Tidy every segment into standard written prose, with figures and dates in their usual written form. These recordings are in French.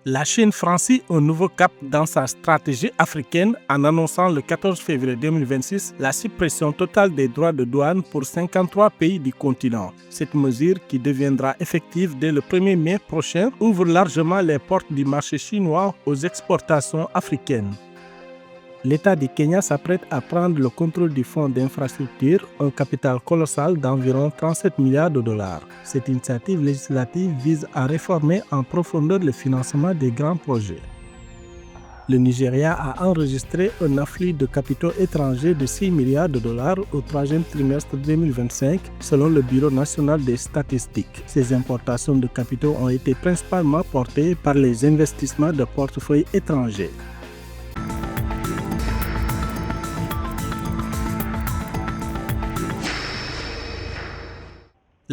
La Chine franchit un nouveau cap dans sa stratégie africaine en annonçant le 14 février 2026 la suppression totale des droits de douane pour 53 pays du continent. Cette mesure, qui deviendra effective dès le 1er mai prochain, ouvre largement les portes du marché chinois aux exportations africaines. L'État du Kenya s'apprête à prendre le contrôle du fonds d'infrastructure, un capital colossal d'environ 37 milliards de dollars. Cette initiative législative vise à réformer en profondeur le financement des grands projets. Le Nigeria a enregistré un afflux de capitaux étrangers de 6 milliards de dollars au troisième trimestre 2025, selon le Bureau national des statistiques. Ces importations de capitaux ont été principalement portées par les investissements de portefeuilles étrangers.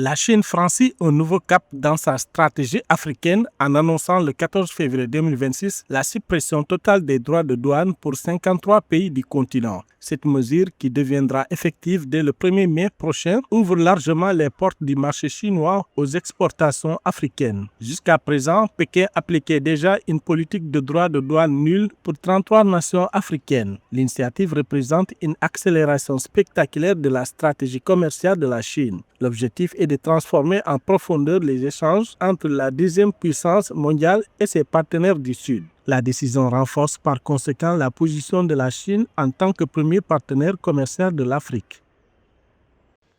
La Chine franchit un nouveau cap dans sa stratégie africaine en annonçant le 14 février 2026 la suppression totale des droits de douane pour 53 pays du continent. Cette mesure, qui deviendra effective dès le 1er mai prochain, ouvre largement les portes du marché chinois aux exportations africaines. Jusqu'à présent, Pékin appliquait déjà une politique de droits de douane nulle pour 33 nations africaines. L'initiative représente une accélération spectaculaire de la stratégie commerciale de la Chine. L'objectif est de transformer en profondeur les échanges entre la deuxième puissance mondiale et ses partenaires du Sud. La décision renforce par conséquent la position de la Chine en tant que premier partenaire commercial de l'Afrique.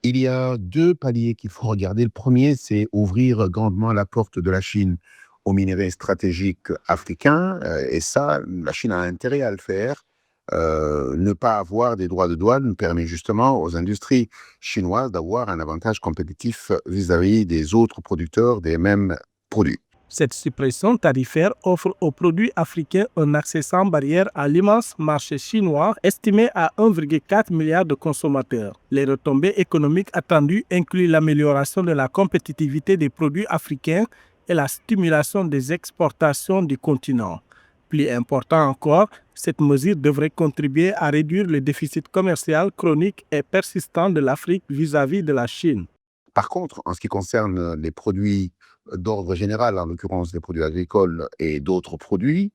Il y a deux paliers qu'il faut regarder. Le premier, c'est ouvrir grandement la porte de la Chine aux minerais stratégiques africains. Et ça, la Chine a intérêt à le faire. Ne pas avoir des droits de douane permet justement aux industries chinoises d'avoir un avantage compétitif vis-à-vis des autres producteurs des mêmes produits. Cette suppression tarifaire offre aux produits africains un accès sans barrière à l'immense marché chinois estimé à 1,4 milliard de consommateurs. Les retombées économiques attendues incluent l'amélioration de la compétitivité des produits africains et la stimulation des exportations du continent. Plus important encore, cette mesure devrait contribuer à réduire le déficit commercial chronique et persistant de l'Afrique vis-à-vis de la Chine. Par contre, en ce qui concerne les produits d'ordre général, en l'occurrence les produits agricoles et d'autres produits,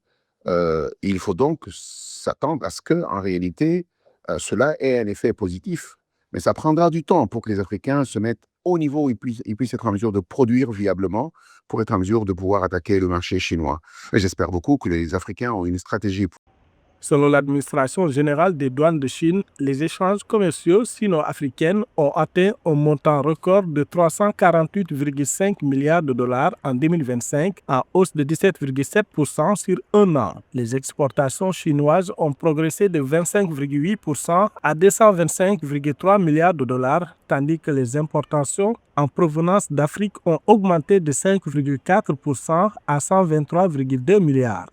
il faut donc s'attendre à ce que, en réalité, cela ait un effet positif. Mais ça prendra du temps pour que les Africains se mettent au niveau où ils puissent être en mesure de produire viablement pour être en mesure de pouvoir attaquer le marché chinois. Et j'espère beaucoup que les Africains ont une stratégie. Selon l'administration générale des douanes de Chine, les échanges commerciaux sino-africains ont atteint un montant record de 348,5 milliards de dollars en 2025, en hausse de 17,7% sur un an. Les exportations chinoises ont progressé de 25,8% à 225,3 milliards de dollars, tandis que les importations en provenance d'Afrique ont augmenté de 5,4% à 123,2 milliards.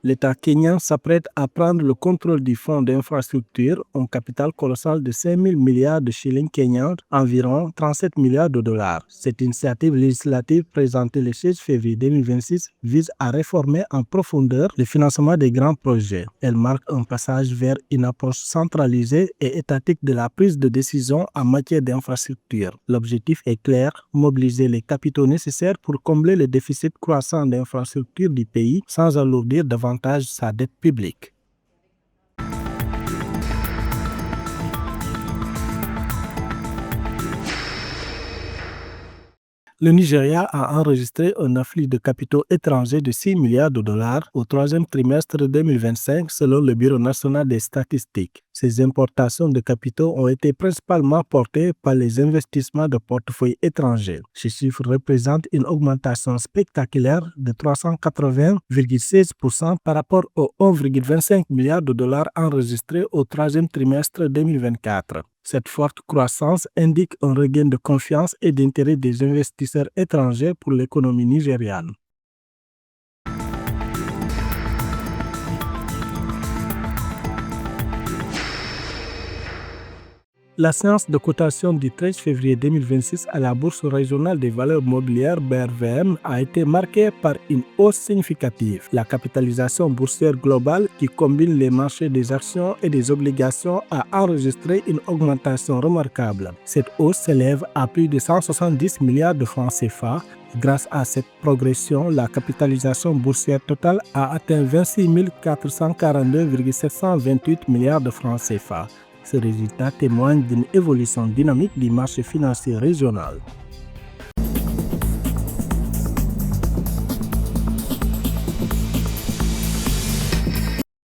L'État kenyan s'apprête à prendre le contrôle du fonds d'infrastructure, un capital colossal de 5 000 milliards de shillings kenyans, environ 37 milliards de dollars. Cette initiative législative présentée le 16 février 2026 vise à réformer en profondeur le financement des grands projets. Elle marque un passage vers une approche centralisée et étatique de la prise de décision en matière d'infrastructure. L'objectif est clair, mobiliser les capitaux nécessaires pour combler le déficit croissant d'infrastructures du pays sans alourdir davantage sa dette publique. Le Nigeria a enregistré un afflux de capitaux étrangers de 6 milliards de dollars au troisième trimestre 2025 selon le Bureau national des statistiques. Ces importations de capitaux ont été principalement portées par les investissements de portefeuilles étrangers. Ces chiffres représentent une augmentation spectaculaire de 380,16% par rapport aux 1,25 milliards de dollars enregistrés au troisième trimestre 2024. Cette forte croissance indique un regain de confiance et d'intérêt des investisseurs étrangers pour l'économie nigériane. La séance de cotation du 13 février 2026 à la Bourse régionale des valeurs mobilières BRVM a été marquée par une hausse significative. La capitalisation boursière globale, qui combine les marchés des actions et des obligations, a enregistré une augmentation remarquable. Cette hausse s'élève à plus de 170 milliards de francs CFA. Grâce à cette progression, la capitalisation boursière totale a atteint 26 442,728 milliards de francs CFA. Ce résultat témoigne d'une évolution dynamique du marché financier régional.